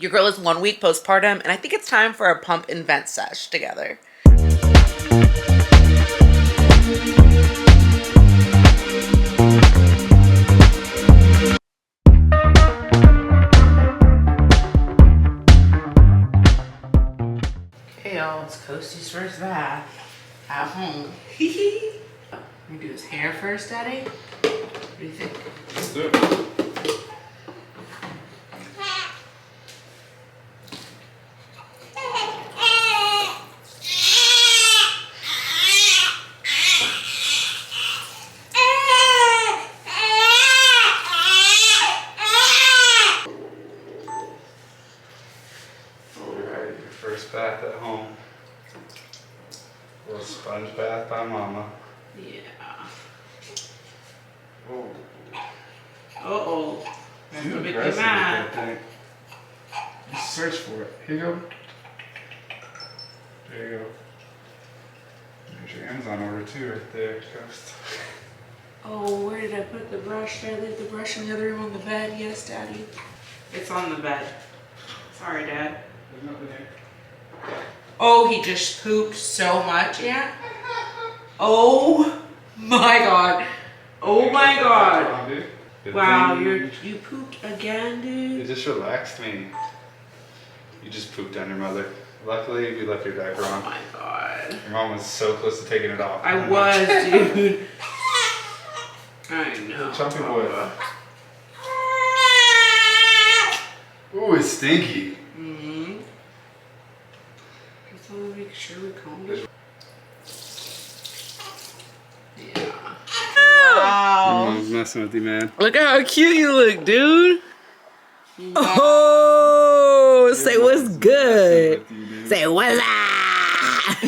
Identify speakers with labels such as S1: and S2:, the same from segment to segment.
S1: Your girl is 1 week postpartum, and I think it's time for a pump and vent sesh together. Okay, y'all, it's Coasty's first bath at home. We do his hair first, Daddy? What do you think?
S2: Let's do it. Alright, your first bath at home. A little sponge bath by Mama.
S1: Yeah.
S2: Oh.
S1: Uh-oh. That's
S2: Too
S1: gonna make me
S2: aggressive with
S1: mad.
S2: that thing. Just search for it. Here you go. There you go. There's your Amazon order too right there, Ghost.
S1: Oh, where did I put the brush? Did I leave the brush in the other room on the bed? Yes, Daddy. It's on the bed. Sorry, Dad.
S2: There's nothing here.
S1: Oh, he just pooped so much, yeah? Oh my God. Oh my God.
S2: Come on, dude. Good
S1: Wow,
S2: thing
S1: you pooped again, dude?
S2: It just relaxed me. You just pooped on your mother. Luckily, you left your diaper
S1: Oh
S2: on.
S1: my God.
S2: Your mom was so close to taking it off.
S1: I was, dude. I know.
S2: Chumpy boy. Ooh, it's stinky.
S1: Mm-hmm. Just want to make sure we comb it. Yeah.
S2: Your
S1: Wow.
S2: mom's messing with you, man.
S1: Look at how cute you look, dude. Wow. Oh, say what's good. Say what's up.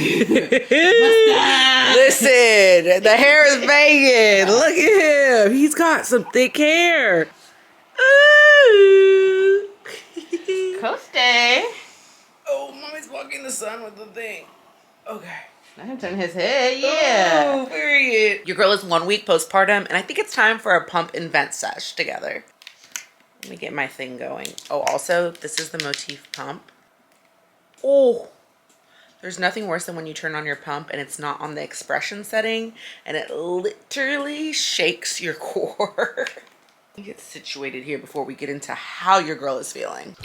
S1: Listen, the hair is banging. Look at him. He's got some thick hair. Ooh.
S3: Coasty.
S1: Oh, mommy's walking the sun with the thing. Okay.
S3: Let him turn his head, yeah.
S1: Oh, period. Your girl is 1 week postpartum, and I think it's time for a pump and vent sesh together. Let me get my thing going. Oh, also, this is the Motif pump. Oh, there's nothing worse than when you turn on your pump and it's not on the expression setting, and it literally shakes your core. Let me get situated here before we get into how your girl is feeling.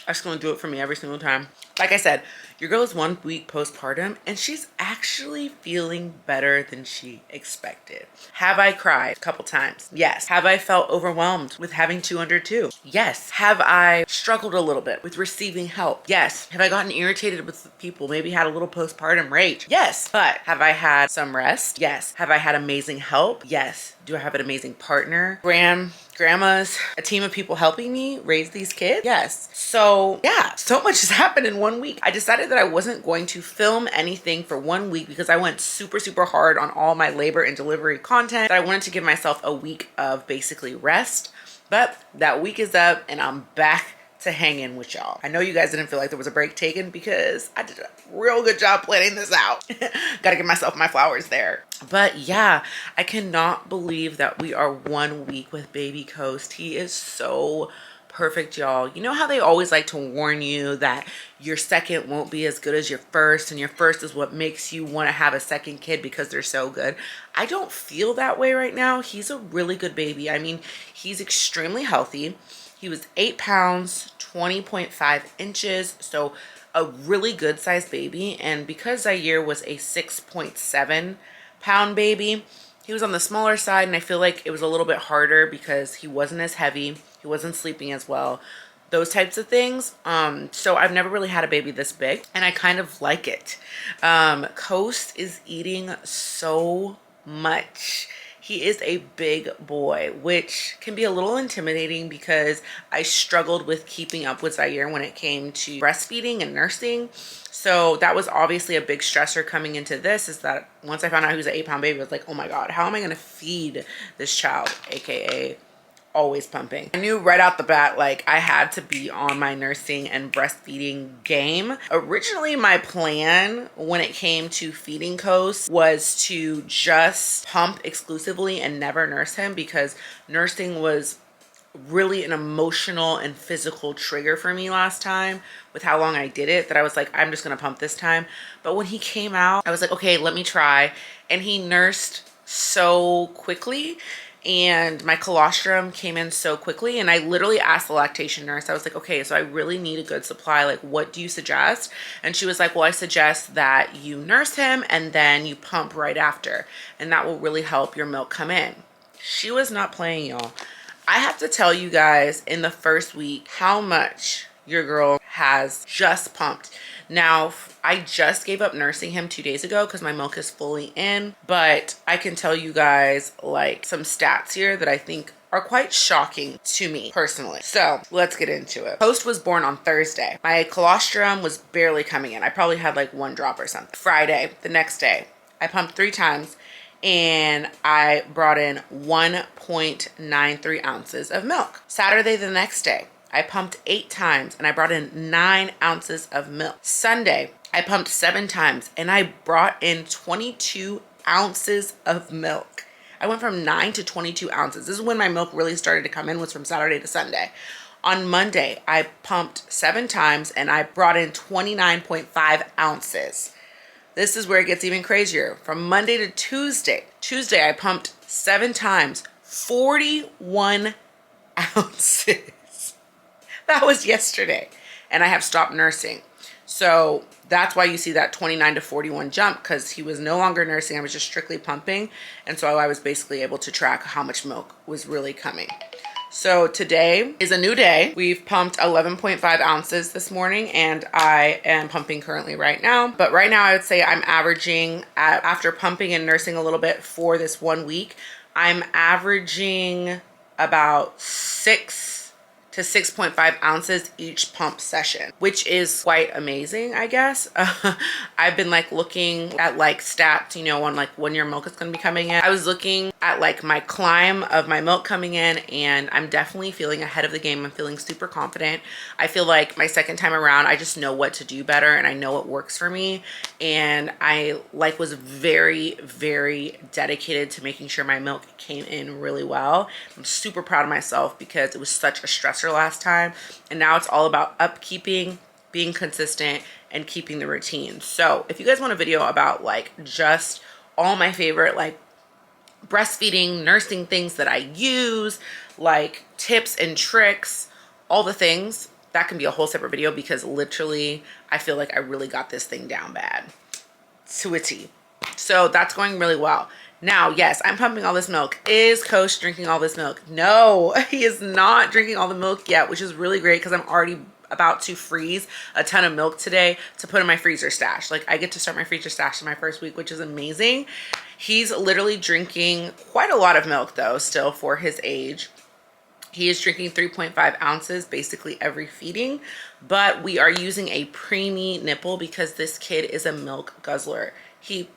S1: That's gonna do it for me every single time. Like I said, your girl is 1 week postpartum and she's actually feeling better than she expected. Have I cried a couple times? Yes. Have I felt overwhelmed with having 2 under 2? Yes. Have I struggled a little bit with receiving help? Yes. Have I gotten irritated with people? Maybe had a little postpartum rage? Yes. But have I had some rest? Yes. Have I had amazing help? Yes. Do I have an amazing partner? Grandmas, a team of people helping me raise these kids? Yes. So yeah, so much has happened in 1 week. I decided that I wasn't going to film anything for 1 week because I went super hard on all my labor and delivery content. I wanted to give myself a week of basically rest, but that week is up and I'm back to hang in with y'all. I know you guys didn't feel like there was a break taken because I did a real good job planning this out. Gotta give myself my flowers there. But yeah, I cannot believe that we are 1 week with baby Coast. He is so perfect, y'all. You know how they always like to warn you that your second won't be as good as your first, and your first is what makes you want to have a second kid because they're so good. I don't feel that way right now. He's a really good baby. I mean, he's extremely healthy. He was 8 pounds, 20.5 inches, so a really good sized baby. And because Zaire was a 6.7 pound baby, he was on the smaller side, and I feel like it was a little bit harder because he wasn't as heavy, he wasn't sleeping as well, those types of things. So I've never really had a baby this big, and I kind of like it. Coast is eating so much. He is a big boy, which can be a little intimidating because I struggled with keeping up with Zaire when it came to breastfeeding and nursing. So that was obviously a big stressor coming into this, is that once I found out he was an 8 pound baby, I was like, oh my God, how am I gonna feed this child, AKA always pumping. I knew right out the bat, like, I had to be on my nursing and breastfeeding game. Originally, my plan when it came to feeding Coast was to just pump exclusively and never nurse him, because nursing was really an emotional and physical trigger for me last time with how long I did it, that I was like, I'm just gonna pump this time. But when he came out, I was like, okay, let me try. And he nursed so quickly, and my colostrum came in so quickly, and I literally asked the lactation nurse, I was like, okay, so I really need a good supply, like, what do you suggest? And she was like, well, I suggest that you nurse him and then you pump right after, and that will really help your milk come in. She was not playing, y'all. I have to tell you guys in the first week how much your girl has just pumped. Now, I just gave up nursing him 2 days ago because my milk is fully in, but I can tell you guys like some stats here that I think are quite shocking to me personally. So let's get into it. Post was born on Thursday. My colostrum was barely coming in. I probably had like 1 drop or something. Friday, the next day, I pumped 3 times, and I brought in 1.93 ounces of milk. Saturday, the next day, I pumped 8 times and I brought in 9 ounces of milk. Sunday, I pumped 7 times and I brought in 22 ounces of milk. I went from 9 to 22 ounces. This is when my milk really started to come in, was from Saturday to Sunday. On Monday, I pumped 7 times and I brought in 29.5 ounces. This is where it gets even crazier. From Monday to Tuesday. Tuesday, I pumped 7 times, 41 ounces. That was yesterday. And I have stopped nursing. So that's why you see that 29 to 41 jump, because he was no longer nursing. I was just strictly pumping. And so I was basically able to track how much milk was really coming. So today is a new day. We've pumped 11.5 ounces this morning, and I am pumping currently right now. But right now I would say I'm averaging, after pumping and nursing a little bit for this 1 week, I'm averaging about 6 to 6.5 ounces each pump session, which is quite amazing, I guess. I've been like looking at like stats, you know, on like when your milk is going to be coming in. I was looking at like my climb of my milk coming in, and I'm definitely feeling ahead of the game. I'm feeling super confident. I feel like my second time around, I just know what to do better, and I know what works for me. And I like was very, very dedicated to making sure my milk came in really well. I'm super proud of myself because it was such a stressor last time, and now it's all about upkeeping, being consistent, and keeping the routine. So if you guys want a video about like just all my favorite like breastfeeding, nursing things that I use, like tips and tricks, all the things, that can be a whole separate video, because literally I feel like I really got this thing down bad to a T. So that's going really well. Now, yes, I'm pumping all this milk. Is Coach drinking all this milk? No, he is not drinking all the milk yet, which is really great because I'm already about to freeze a ton of milk today to put in my freezer stash. Like, I get to start my freezer stash in my first week, which is amazing. He's literally drinking quite a lot of milk though, still for his age. He is drinking 3.5 ounces basically every feeding, but we are using a preemie nipple because this kid is a milk guzzler. He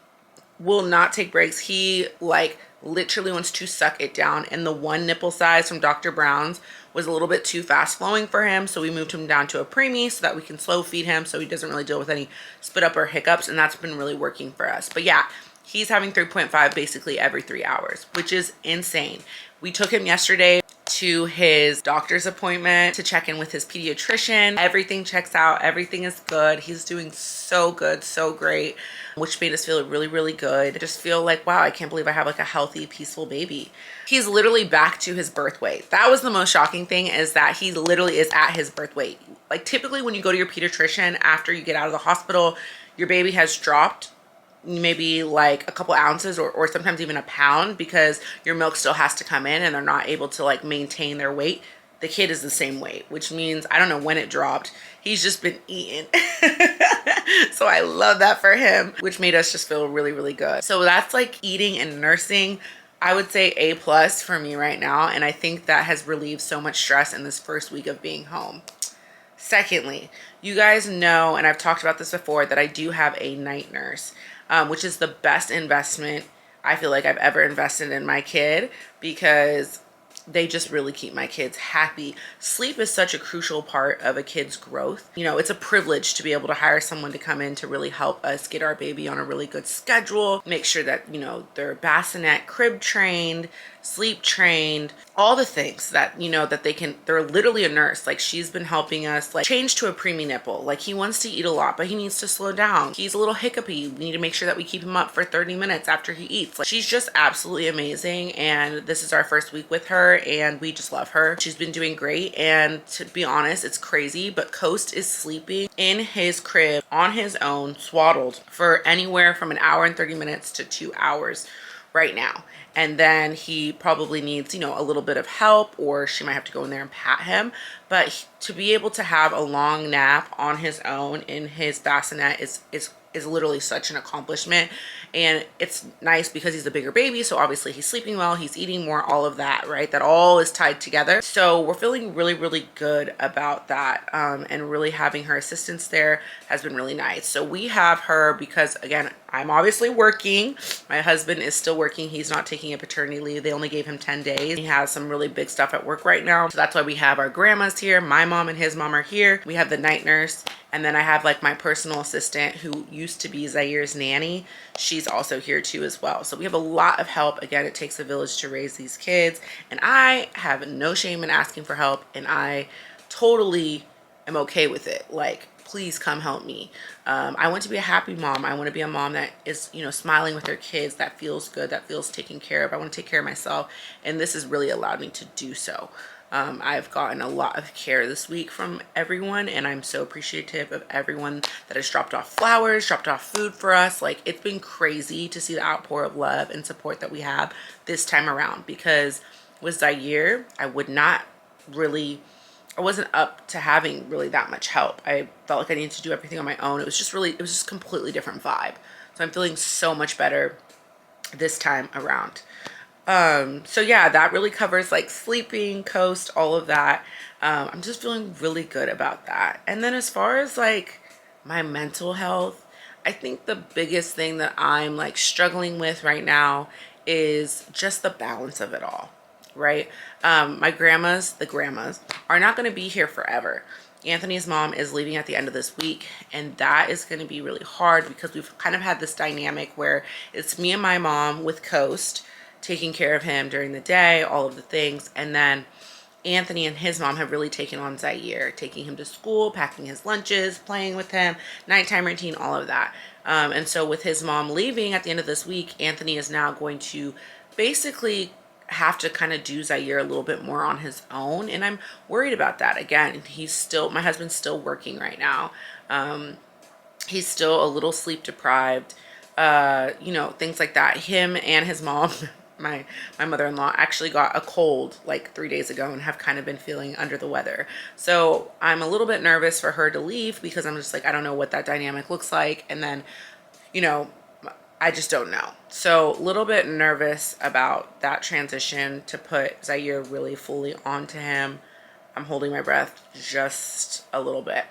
S1: will not take breaks. He like literally wants to suck it down, and the one nipple size from Dr. Brown's was a little bit too fast flowing for him, so we moved him down to a preemie so that we can slow feed him so he doesn't really deal with any spit up or hiccups, and that's been really working for us. But yeah, he's having 3.5 basically every 3 hours, which is insane. We took him yesterday to his doctor's appointment to check in with his pediatrician. Everything checks out. Everything is good. He's doing so good, so great, which made us feel really, really good. I just feel like, wow, I can't believe I have like a healthy, peaceful baby. He's literally back to his birth weight. That was the most shocking thing, is that he literally is at his birth weight. Like typically when you go to your pediatrician after you get out of the hospital, your baby has dropped maybe like a couple ounces or sometimes even a pound, because your milk still has to come in and they're not able to like maintain their weight. The kid is the same weight, which means I don't know when it dropped. He's just been eating. So I love that for him, which made us just feel really, really good. So that's like eating and nursing. I would say A+ for me right now. And I think that has relieved so much stress in this first week of being home. Secondly, you guys know, and I've talked about this before, that I do have a night nurse, which is the best investment I feel like I've ever invested in my kid, because they just really keep my kids happy. Sleep is such a crucial part of a kid's growth. You know, it's a privilege to be able to hire someone to come in to really help us get our baby on a really good schedule, make sure that, you know, they're bassinet crib trained, sleep trained, all the things that, you know, that they're literally a nurse. Like, she's been helping us like change to a preemie nipple. Like, he wants to eat a lot, but he needs to slow down. He's a little hiccupy. We need to make sure that we keep him up for 30 minutes after he eats. Like, she's just absolutely amazing. And this is our first week with her and we just love her. She's been doing great. And to be honest, it's crazy, but Coast is sleeping in his crib on his own, swaddled, for anywhere from an hour and 30 minutes to 2 hours right now. And then he probably needs, you know, a little bit of help, or she might have to go in there and pat him. But to be able to have a long nap on his own in his bassinet is literally such an accomplishment. And it's nice because he's a bigger baby, so obviously he's sleeping well, he's eating more, all of that, right? That all is tied together. So we're feeling really, really good about that. And really having her assistance there has been really nice. So we have her because, again, I'm obviously working. My husband is still working. He's not taking a paternity leave. They only gave him 10 days. He has some really big stuff at work right now. So that's why we have our grandmas here. My mom and his mom are here. We have the night nurse. And then I have like my personal assistant who used to be Zaire's nanny. She's also here too as well. So we have a lot of help. Again, it takes a village to raise these kids. And I have no shame in asking for help. And I totally am okay with it. Like, please come help me. I want to be a happy mom. I want to be a mom that is, you know, smiling with her kids, that feels good, that feels taken care of. I want to take care of myself. And this has really allowed me to do so. I've gotten a lot of care this week from everyone, and I'm so appreciative of everyone that has dropped off flowers, dropped off food for us. Like, it's been crazy to see the outpour of love and support that we have this time around, because with Zaire, I wasn't up to having really that much help. I felt like I needed to do everything on my own. It was just a completely different vibe. So I'm feeling so much better this time around. So yeah, that really covers like sleeping, Coast, all of that. I'm just feeling really good about that. And then as far as like my mental health, I think the biggest thing that I'm like struggling with right now is just the balance of it all, right? The grandmas are not going to be here forever. Anthony's mom is leaving at the end of this week, and that is going to be really hard because we've kind of had this dynamic where it's me and my mom with Coast taking care of him during the day, all of the things. And then Anthony and his mom have really taken on Zaire, taking him to school, packing his lunches, playing with him, nighttime routine, all of that. And so with his mom leaving at the end of this week, Anthony is now going to basically have to kind of do Zaire a little bit more on his own. And I'm worried about that. Again, my husband's still working right now. He's still a little sleep deprived, you know, things like that. Him and his mom, my mother-in-law, actually got a cold like 3 days ago and have kind of been feeling under the weather. So I'm a little bit nervous for her to leave because I'm just like, I don't know what that dynamic looks like. And then, you know, I just don't know. So a little bit nervous about that transition to put Zaire really fully onto him. I'm holding my breath just a little bit.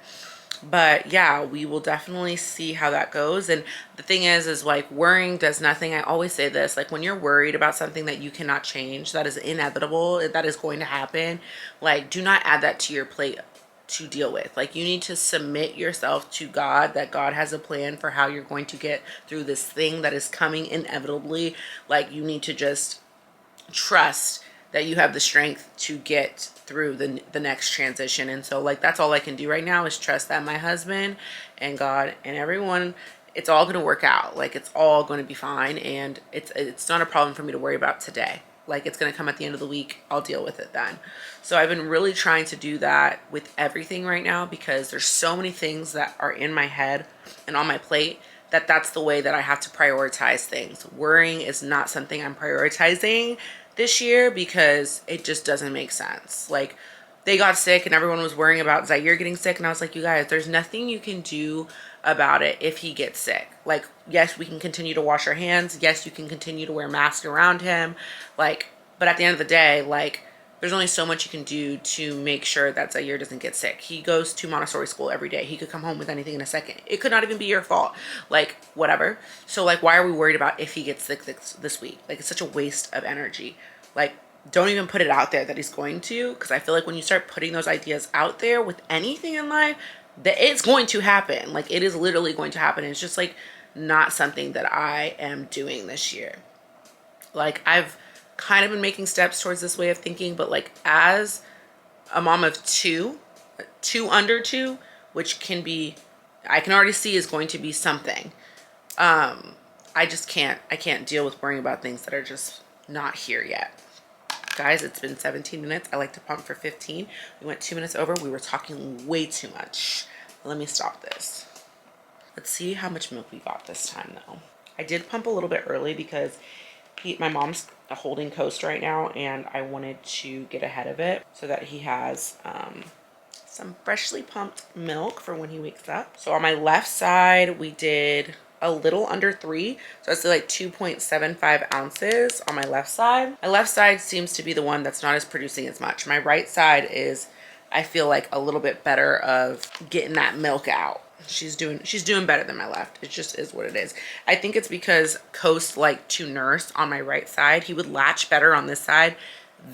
S1: But yeah, we will definitely see how that goes. And the thing is like, worrying does nothing. I always say this, like, when you're worried about something that you cannot change, that is inevitable, that is going to happen, like, do not add that to your plate to deal with. Like, you need to submit yourself to God, that God has a plan for how you're going to get through this thing that is coming inevitably. Like, you need to just trust that you have the strength to get through the next transition. And so like, that's all I can do right now is trust that my husband and God and everyone, it's all going to work out. Like, it's all going to be fine. And it's not a problem for me to worry about today. Like, it's going to come at the end of the week. I'll deal with it then. So I've been really trying to do that with everything right now, because there's so many things that are in my head and on my plate that's the way that I have to prioritize things. Worrying is not something I'm prioritizing this year because it just doesn't make sense. Like, they got sick and everyone was worrying about Zaire getting sick, and I was like, you guys, there's nothing you can do about it if he gets sick. Like, yes, we can continue to wash our hands. Yes, you can continue to wear masks around him. Like, but at the end of the day, like, there's only so much you can do to make sure that Zaire doesn't get sick. He goes to Montessori school every day. He could come home with anything in a second. It could not even be your fault. Like, whatever. So, like, why are we worried about if he gets sick this week? Like, it's such a waste of energy. Like, don't even put it out there that he's going to, because I feel like when you start putting those ideas out there with anything in life, that it's going to happen. Like, it is literally going to happen. It's just like not something that I am doing this year. Like, I've kind of been making steps towards this way of thinking, but like as a mom of two under two, which can be, I can already see is going to be something. I can't deal with worrying about things that are just not here yet. Guys, it's been 17 minutes. I like to pump for 15. We went 2 minutes over. We were talking way too much. Let me stop this. Let's see how much milk we got this time though. I did pump a little bit early because my mom's holding Coast right now, and I wanted to get ahead of it so that he has some freshly pumped milk for when he wakes up. So on my left side, we did a little under 3, so it's like 2.75 ounces on my left side. My left side seems to be the one that's not as producing as much. My right side is, I feel like, a little bit better of getting that milk out. She's doing better than my left. It just is what it is. I think it's because Coast liked to nurse on my right side. He would latch better on this side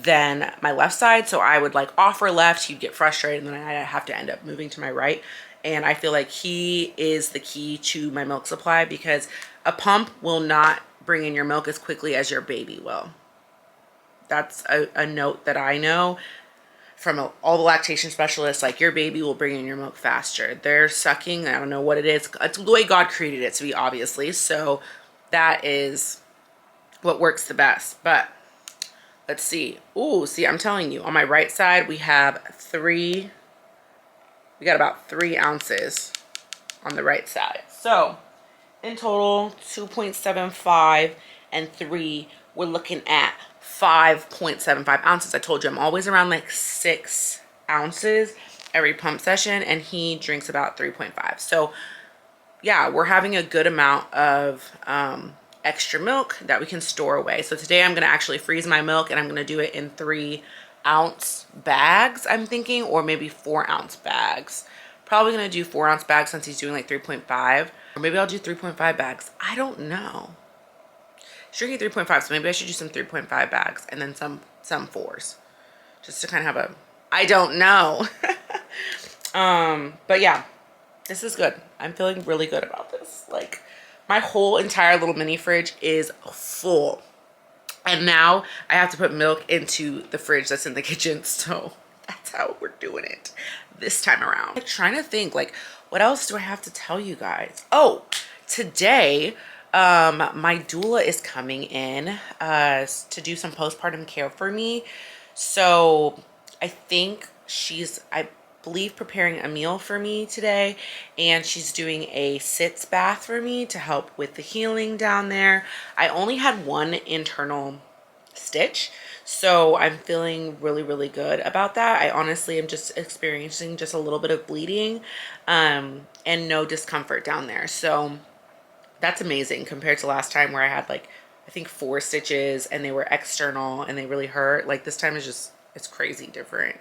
S1: than my left side, so I would like offer left, he'd get frustrated, and then I'd have to end up moving to my right. And I feel like he is the key to my milk supply, because a pump will not bring in your milk as quickly as your baby will. That's a note that I know from all the lactation specialists. Like, your baby will bring in your milk faster. They're sucking, I don't know what it is. It's the way God created it to be, obviously. So that is what works the best. But let's see. Ooh, see, I'm telling you, on my right side, we got about 3 ounces on the right side. So in total, 2.75 and 3, we're looking at 5.75 ounces. I told you I'm always around like 6 ounces every pump session, and he drinks about 3.5. So yeah, we're having a good amount of extra milk that we can store away. So today I'm going to actually freeze my milk, and I'm going to do it in 3-ounce bags, I'm thinking, or maybe 4-ounce bags. Probably going to do 4-ounce bags since he's doing like 3.5, or maybe I'll do 3.5 bags. I don't know. He's drinking 3.5, so maybe I should do some 3.5 bags and then some 4s, just to kind of have a, I don't know. But yeah, this is good. I'm feeling really good about this. Like, my whole entire little mini fridge is full. And now I have to put milk into the fridge that's in the kitchen. So that's how we're doing it this time around. I'm trying to think, like, what else do I have to tell you guys? Oh, today, my doula is coming in to do some postpartum care for me. So I think I believe, preparing a meal for me today, and she's doing a sitz bath for me to help with the healing down there. I only had one internal stitch, so I'm feeling really, really good about that. I honestly am just experiencing just a little bit of bleeding and no discomfort down there. So that's amazing compared to last time where I had like, I think 4 stitches and they were external and they really hurt. Like, this time is just, it's crazy different.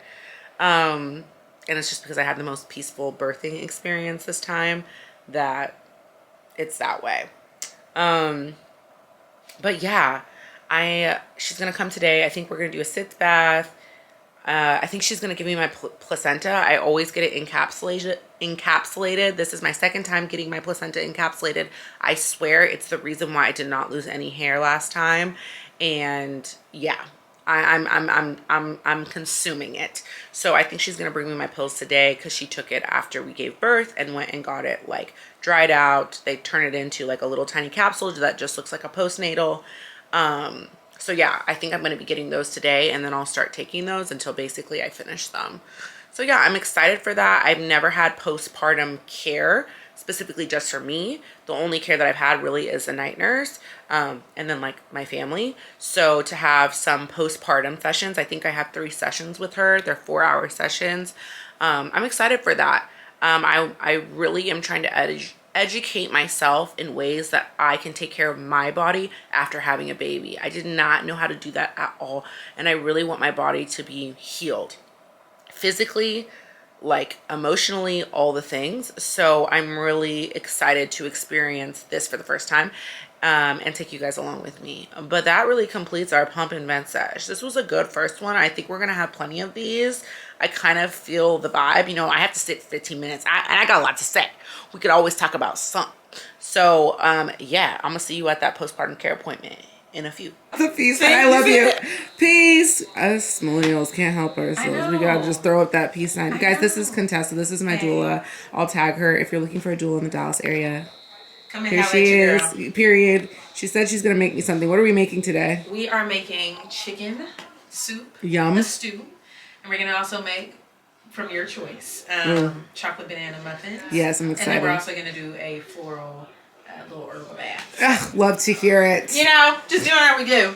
S1: And it's just because I had the most peaceful birthing experience this time that it's that way. But yeah, she's going to come today. I think we're going to do a sitz bath. I think she's going to give me my placenta. I always get it encapsulated. This is my second time getting my placenta encapsulated. I swear it's the reason why I did not lose any hair last time. And yeah, I'm consuming it. So I think she's gonna bring me my pills today, because she took it after we gave birth and went and got it like dried out. They turn it into like a little tiny capsule that just looks like a postnatal. So yeah, I think I'm gonna be getting those today, and then I'll start taking those until basically I finish them. So yeah, I'm excited for that. I've never had postpartum care specifically just for me. The only care that I've had really is a night nurse, and then like my family. So to have some postpartum sessions, I think I have 3 sessions with her. They're 4-hour sessions. I'm excited for that. I really am trying to educate myself in ways that I can take care of my body after having a baby. I did not know how to do that at all, and I really want my body to be healed physically, like emotionally, all the things. So I'm really excited to experience this for the first time. and take you guys along with me. But that really completes our pump and vent sesh. This was a good first one. I think we're gonna have plenty of these. I kind of feel the vibe. You know, I have to sit 15 minutes. And I got a lot to say. We could always talk about something. So yeah, I'm gonna see you at that postpartum care appointment in a few. The peace sign. I love you. Peace. Us millennials can't help ourselves. We gotta just throw up that peace sign. Guys, this is Contessa. This is my doula. I'll tag her if you're looking for a doula in the Dallas area. Come here she is. Girl. Period. She said she's gonna make me something. What are we making today?
S3: We are making chicken soup.
S1: Yum.
S3: A stew. And we're gonna also make, from your choice, chocolate banana muffins.
S1: Yes, I'm excited.
S3: And then we're also gonna do a floral little herbal bath.
S1: Ugh, love to hear it.
S3: You know, just doing what we do.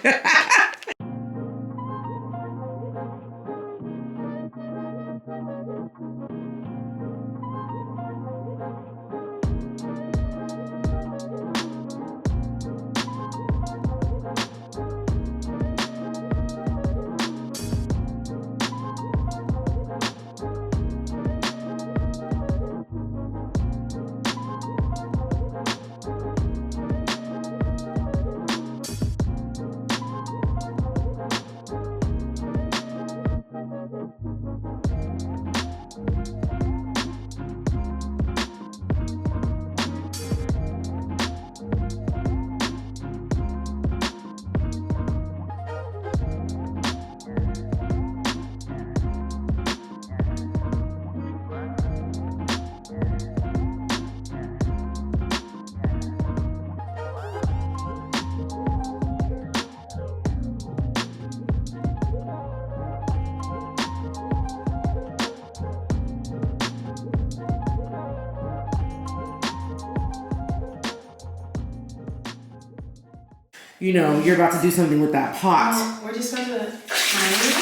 S1: You know, you're about to do something with that pot.
S3: We're just going to thyme.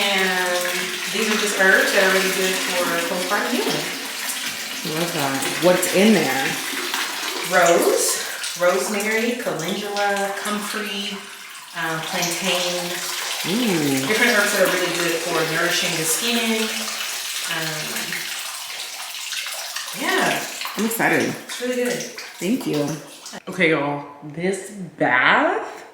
S3: And these are just herbs that are really good for postpartum healing.
S1: I love that. What's in there?
S3: Rose, rosemary, calendula, comfrey, plantain. Different herbs that are really good for nourishing the skin. Yeah.
S1: I'm excited.
S3: It's really good.
S1: Thank you. Okay, y'all, this bath,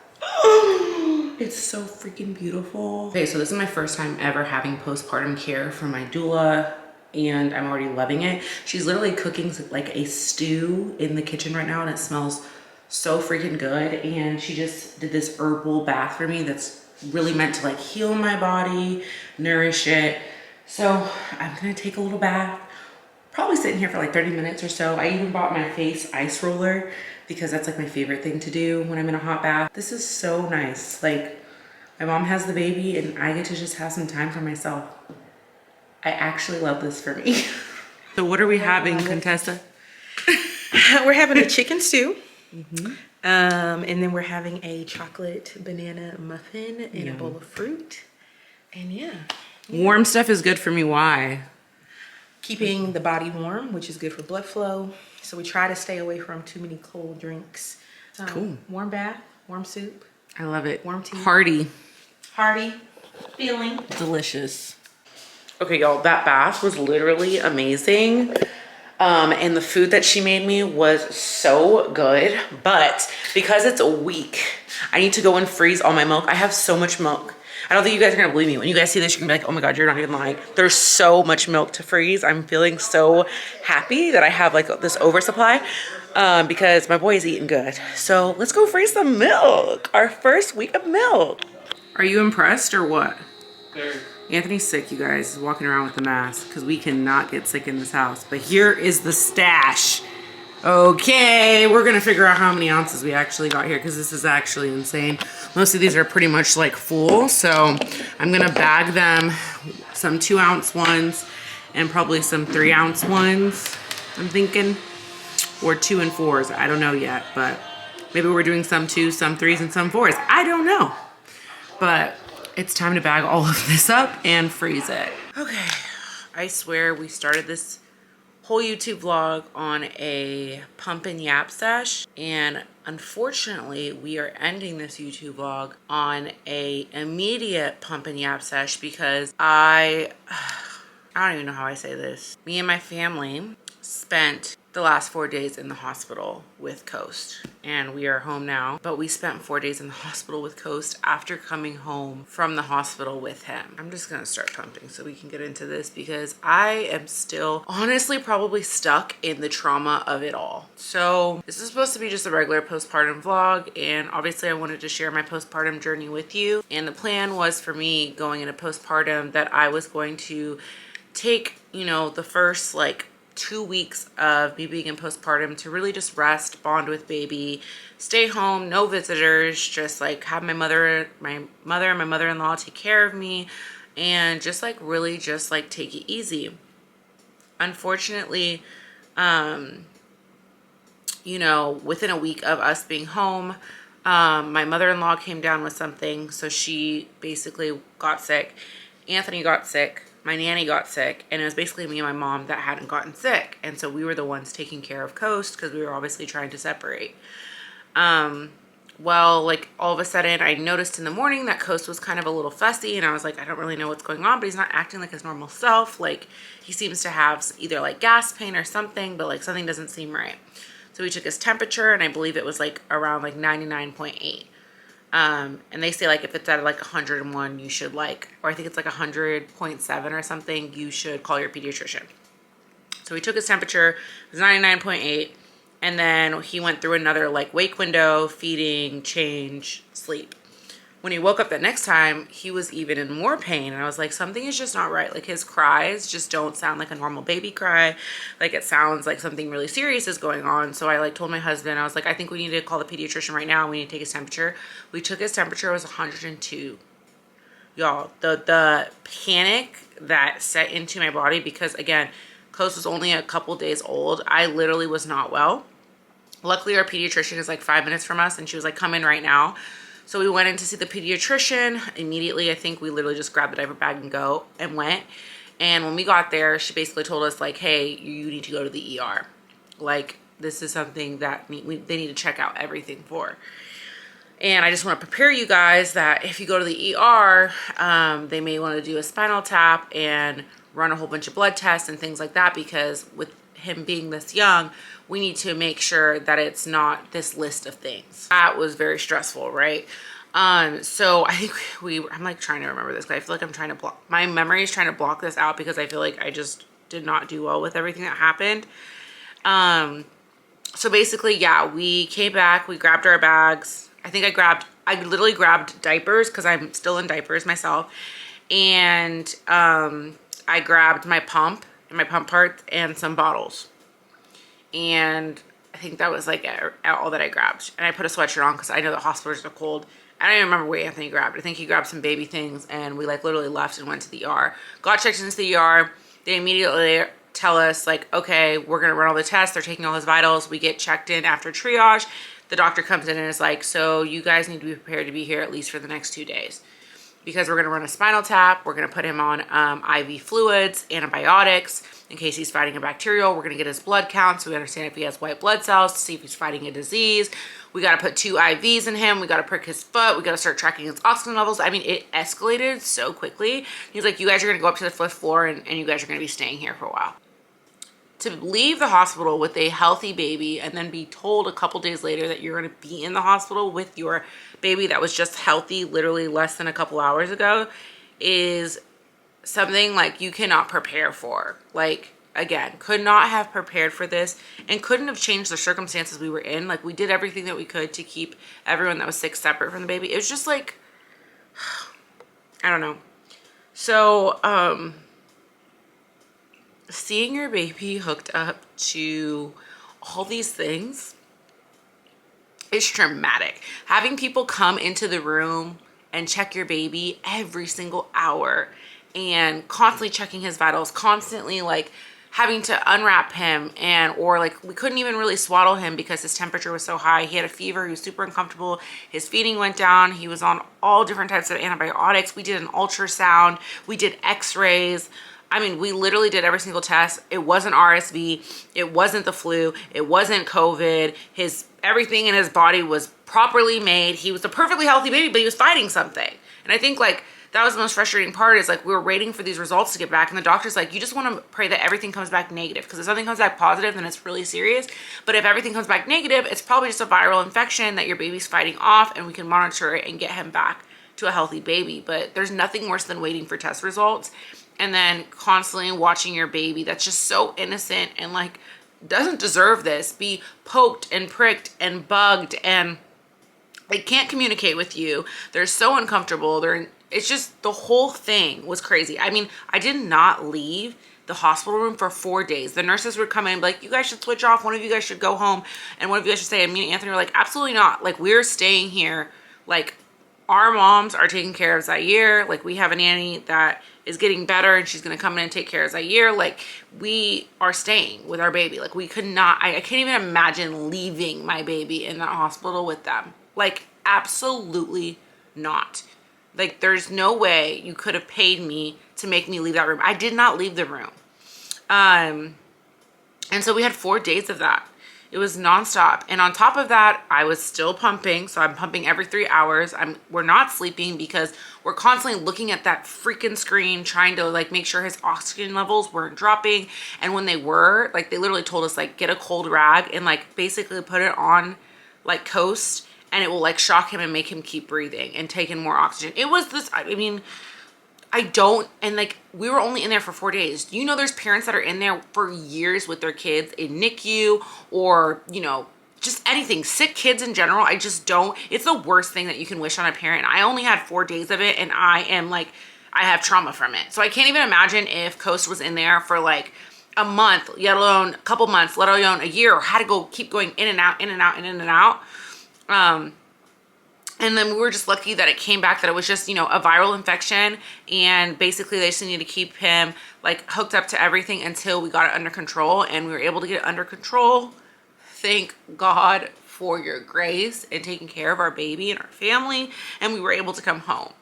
S1: it's so freaking beautiful. Okay, so this is my first time ever having postpartum care from my doula, and I'm already loving it. She's literally cooking like a stew in the kitchen right now, and it smells so freaking good. And she just did this herbal bath for me that's really meant to like heal my body, nourish it. So I'm gonna take a little bath, probably sitting here for like 30 minutes or so. I even bought my face ice roller because that's like my favorite thing to do when I'm in a hot bath. This is so nice. Like, my mom has the baby and I get to just have some time for myself. I actually love this for me. So what are we having, Contessa?
S3: We're having a chicken stew. And then we're having a chocolate banana muffin and a bowl of fruit. And yeah.
S1: Warm stuff is good for me. Why?
S3: Keeping the body warm, which is good for blood flow. So we try to stay away from too many cold drinks.
S1: Cool.
S3: Warm bath, warm soup.
S1: I love it.
S3: Warm tea.
S1: Hearty.
S3: Hearty feeling.
S1: Delicious. Okay, y'all, that bath was literally amazing. And the food that she made me was so good. But because it's a week, I need to go and freeze all my milk. I have so much milk. I don't think you guys are gonna believe me. When you guys see this, you're gonna be like, oh my God, you're not even lying. There's so much milk to freeze. I'm feeling so happy that I have like this oversupply because my boy is eating good. So let's go freeze some milk. Our first week of milk. Are you impressed or what?
S2: There.
S1: Anthony's sick, you guys. He's walking around with the mask because we cannot get sick in this house. But here is the stash. Okay, we're gonna figure out how many ounces we actually got here because this is actually insane. Most of these are pretty much like full, so I'm gonna bag them some 2-ounce ones and probably some 3-ounce ones, I'm thinking, or 2 and 4s. I don't know yet, but maybe we're doing some 2s, some 3s, and some 4s. I don't know, but it's time to bag all of this up and freeze it. Okay, I swear we started this whole YouTube vlog on a pump and yap sesh, and unfortunately we are ending this YouTube vlog on a immediate pump and yap sesh because I don't even know how I say this. Me and my family spent the last 4 days in the hospital with Coast, and we are home now. But we spent 4 days in the hospital with Coast after coming home from the hospital with him. I'm just gonna start pumping so we can get into this, because I am still honestly probably stuck in the trauma of it all. So this is supposed to be just a regular postpartum vlog, and obviously I wanted to share my postpartum journey with you. And the plan was for me going into postpartum that I was going to take, you know, the first like 2 weeks of me being in postpartum to really just rest, bond with baby, stay home, no visitors, just like have my mother and my mother-in-law take care of me, and just like really just like take it easy. Unfortunately, you know, within a week of us being home, my mother-in-law came down with something, so she basically got sick. Anthony got sick. My nanny got sick, and it was basically me and my mom that hadn't gotten sick. And so we were the ones taking care of Coast because we were obviously trying to separate. Well, like all of a sudden I noticed in the morning that Coast was kind of a little fussy, and I was like, I don't really know what's going on, but he's not acting like his normal self. Like he seems to have either like gas pain or something, but like something doesn't seem right. So we took his temperature, and I believe it was like around like 99.8. And they say like if it's at like 101, you should like, or I think it's like 100.7 or something, you should call your pediatrician. So we took his temperature, it was 99.8, and then he went through another like wake window, feeding, change, sleep. When he woke up the next time, he was even in more pain, and I was like, something is just not right. Like his cries just don't sound like a normal baby cry. Like it sounds like something really serious is going on. So I like told my husband, I was like, I think we need to call the pediatrician right now. We need to take his temperature. We took his temperature, it was 102. Y'all, the panic that set into my body, because again, Coast was only a couple days old. I literally was not well. Luckily, our pediatrician is like 5 minutes from us, and she was like, come in right now. So we went in to see the pediatrician. Immediately, I think we literally just grabbed the diaper bag and went. And when we got there, she basically told us like, hey, you need to go to the ER. Like this is something that they need to check out everything for. And I just want to prepare you guys that if you go to the ER, they may want to do a spinal tap and run a whole bunch of blood tests and things like that, because with him being this young, we need to make sure that it's not this list of things. That was very stressful, right? So I think I'm like trying to remember this, because I feel like I'm trying to block, my memory is trying to block this out, because I feel like I just did not do well with everything that happened. So basically, yeah, we came back, we grabbed our bags. I literally grabbed diapers, because I'm still in diapers myself. And I grabbed my pump and my pump parts and some bottles. And I think that was like all that I grabbed. And I put a sweatshirt on because I know the hospitals are cold. I don't even remember what Anthony grabbed. I think he grabbed some baby things, and we like literally left and went to the ER. Got checked into the ER. They immediately tell us like, okay, we're going to run all the tests. They're taking all his vitals. We get checked in after triage. The doctor comes in and is like, so you guys need to be prepared to be here at least for the next 2 days, because we're going to run a spinal tap. We're going to put him on IV fluids, antibiotics, in case he's fighting a bacterial. We're going to get his blood count so we understand if he has white blood cells, to see if he's fighting a disease. We got to put 2 IVs in him. We got to prick his foot. We got to start tracking his oxygen levels. I mean, it escalated so quickly. He's like, you guys are going to go up to the 5th floor, and you guys are going to be staying here for a while. To leave the hospital with a healthy baby and then be told a couple days later that you're going to be in the hospital with your baby that was just healthy literally less than a couple hours ago is something like you cannot prepare for. Like, again, could not have prepared for this, and couldn't have changed the circumstances we were in. Like, we did everything that we could to keep everyone that was sick separate from the baby. It was just like, I don't know. So, seeing your baby hooked up to all these things is traumatic. Having people come into the room and check your baby every single hour, and constantly checking his vitals, constantly like having to unwrap him, and or like we couldn't even really swaddle him because his temperature was so high. He had a fever. He was super uncomfortable. His feeding went down. He was on all different types of antibiotics. We did an ultrasound. We did x-rays. I mean, we literally did every single test. It wasn't RSV. It wasn't the flu. It wasn't COVID. Everything in his body was properly made. He was a perfectly healthy baby, but he was fighting something. And I think like that was the most frustrating part, is like we were waiting for these results to get back, and the doctor's like, you just want to pray that everything comes back negative, because if something comes back positive, then it's really serious. But if everything comes back negative, it's probably just a viral infection that your baby's fighting off, and we can monitor it and get him back to a healthy baby. But there's nothing worse than waiting for test results and then constantly watching your baby that's just so innocent and like doesn't deserve this be poked and pricked and bugged, and they can't communicate with you. They're so uncomfortable. It's just, the whole thing was crazy. I mean, I did not leave the hospital room for 4 days. The nurses would come in and be like, you guys should switch off. One of you guys should go home. And one of you guys should stay. And me and Anthony were like, absolutely not. Like, we're staying here. Like, our moms are taking care of Zaire. Like, we have a nanny that is getting better and she's going to come in and take care of Zaire. Like, we are staying with our baby. Like, we could not, I can't even imagine leaving my baby in that hospital with them. Like, absolutely not. Like, there's no way you could have paid me to make me leave that room. I did not leave the room. And so we had 4 days of that. It was nonstop. And on top of that, I was still pumping. So I'm pumping every 3 hours. We're not sleeping because we're constantly looking at that freaking screen, trying to like make sure his oxygen levels weren't dropping. And when they were, like, they literally told us like, get a cold rag and like basically put it on like Coast, and it will like shock him and make him keep breathing and take in more oxygen. It was this, I mean, and like, we were only in there for 4 days. You know, there's parents that are in there for years with their kids in NICU or, you know, just anything. Sick kids in general, I just don't. It's the worst thing that you can wish on a parent. I only had 4 days of it, and I am like, I have trauma from it. So I can't even imagine if Coast was in there for like a month, let alone a couple months, let alone a year, or had to keep going in and out, in and out, and in and out. And then we were just lucky that it came back that it was just, you know, a viral infection. And basically they just needed to keep him like hooked up to everything until we got it under control. And we were able to get it under control. Thank God for your grace and taking care of our baby and our family. And we were able to come home.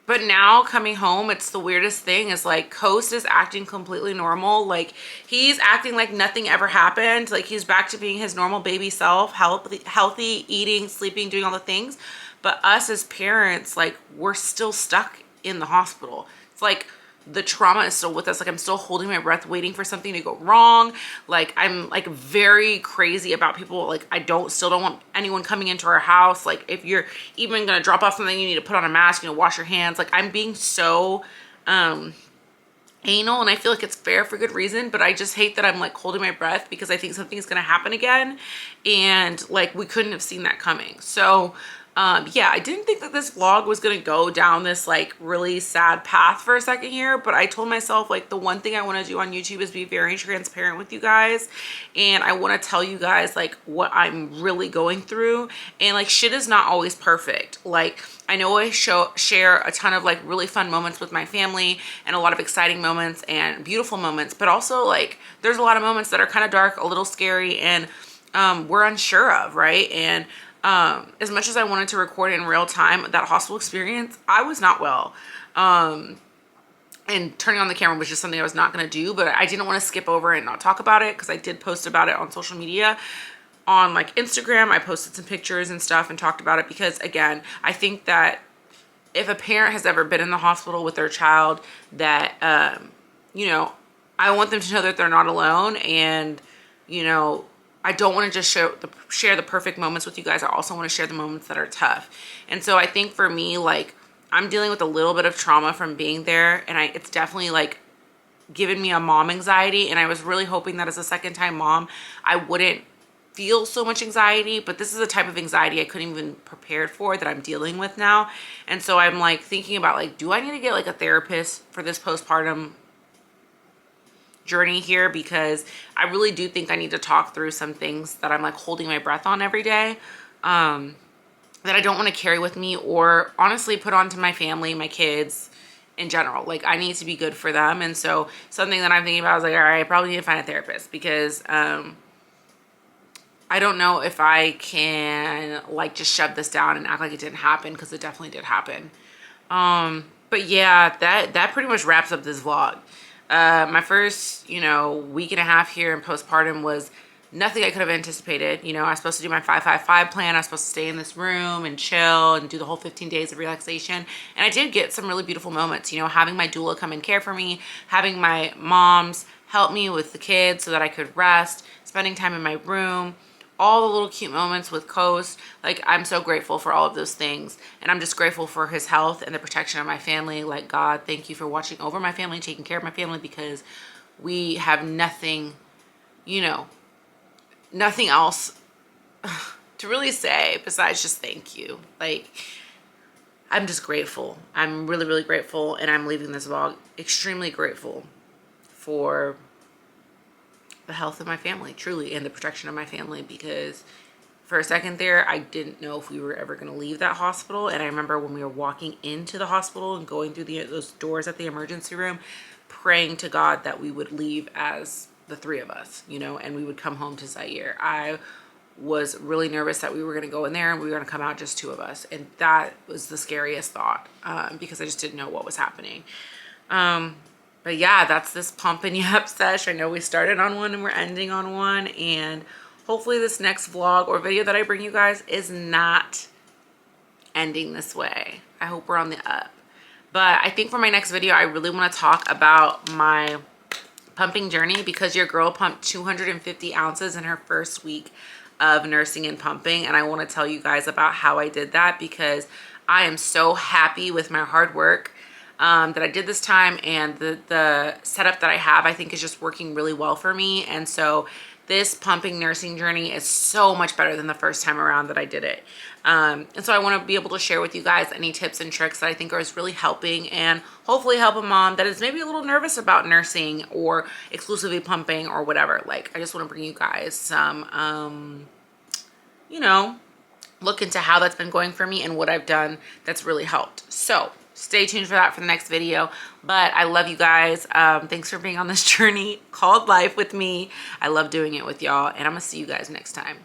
S1: But now coming home, it's the weirdest thing is like Coast is acting completely normal. Like, he's acting like nothing ever happened. Like, he's back to being his normal baby self, healthy, eating, sleeping, doing all the things. But us as parents, like, we're still stuck in the hospital. It's like the trauma is still with us. Like, I'm still holding my breath, waiting for something to go wrong. Like, I'm like very crazy about people. Like, still don't want anyone coming into our house. Like, if you're even gonna drop off something, you need to put on a mask, you know, wash your hands. Like, I'm being so anal, and I feel like it's fair for good reason, but I just hate that I'm like holding my breath because I think something is gonna happen again, and like, we couldn't have seen that coming. So yeah, I didn't think that this vlog was gonna go down this like really sad path for a second here, but I told myself like the one thing I want to do on YouTube is be very transparent with you guys, and I want to tell you guys like what I'm really going through. And like, shit is not always perfect. Like, I know I share a ton of like really fun moments with my family and a lot of exciting moments and beautiful moments, but also like there's a lot of moments that are kind of dark, a little scary, and we're unsure of, right? And as much as I wanted to record in real time that hospital experience, I was not well. And turning on the camera was just something I was not going to do, but I didn't want to skip over and not talk about it because I did post about it on social media. On like Instagram, I posted some pictures and stuff and talked about it because, again, I think that if a parent has ever been in the hospital with their child, that, you know, I want them to know that they're not alone. And, you know, I don't want to just share the perfect moments with you guys. I also want to share the moments that are tough. And so I think for me, like, I'm dealing with a little bit of trauma from being there, and it's definitely like given me a mom anxiety. And I was really hoping that as a second time mom, I wouldn't feel so much anxiety, but this is a type of anxiety I couldn't even prepare for that I'm dealing with now. And so I'm like thinking about like, do I need to get like a therapist for this postpartum journey here? Because I really do think I need to talk through some things that I'm like holding my breath on every day, that I don't want to carry with me or honestly put onto my family, my kids in general. Like, I need to be good for them. And so something that I'm thinking about is like, all right, I probably need to find a therapist because I don't know if I can like just shove this down and act like it didn't happen, because it definitely did happen. But yeah, that pretty much wraps up this vlog. My first, you know, week and a half here in postpartum was nothing I could have anticipated. You know, I was supposed to do my 5-5-5 plan. I was supposed to stay in this room and chill and do the whole 15 days of relaxation. And I did get some really beautiful moments, you know, having my doula come and care for me, having my moms help me with the kids so that I could rest, spending time in my room, all the little cute moments with Coast. Like, I'm so grateful for all of those things. And I'm just grateful for his health and the protection of my family. Like, God, thank you for watching over my family, taking care of my family, because we have nothing, you know, nothing else to really say besides just thank you. Like, I'm just grateful. I'm really, really grateful. And I'm leaving this vlog extremely grateful for the health of my family, truly, and the protection of my family, because for a second there, I didn't know if we were ever going to leave that hospital. And I remember when we were walking into the hospital and going through those doors at the emergency room, praying to God that we would leave as the three of us, you know, and we would come home to Zaire. I was really nervous that we were going to go in there and we were going to come out just two of us. And that was the scariest thought, because I just didn't know what was happening. But yeah, that's this pump and yap sesh. I know we started on one and we're ending on one. And hopefully this next vlog or video that I bring you guys is not ending this way. I hope we're on the up. But I think for my next video, I really want to talk about my pumping journey, because your girl pumped 250 ounces in her first week of nursing and pumping. And I want to tell you guys about how I did that, because I am so happy with my hard work that I did this time, and the setup that I have, I think, is just working really well for me. And so this pumping nursing journey is so much better than the first time around that I did it. And so I want to be able to share with you guys any tips and tricks that I think are really helping, and hopefully help a mom that is maybe a little nervous about nursing or exclusively pumping or whatever. Like, I just want to bring you guys some, you know, look into how that's been going for me and what I've done that's really helped. So stay tuned for that for the next video. But I love you guys. Thanks for being on this journey called life with me. I love doing it with y'all, and I'm gonna see you guys next time.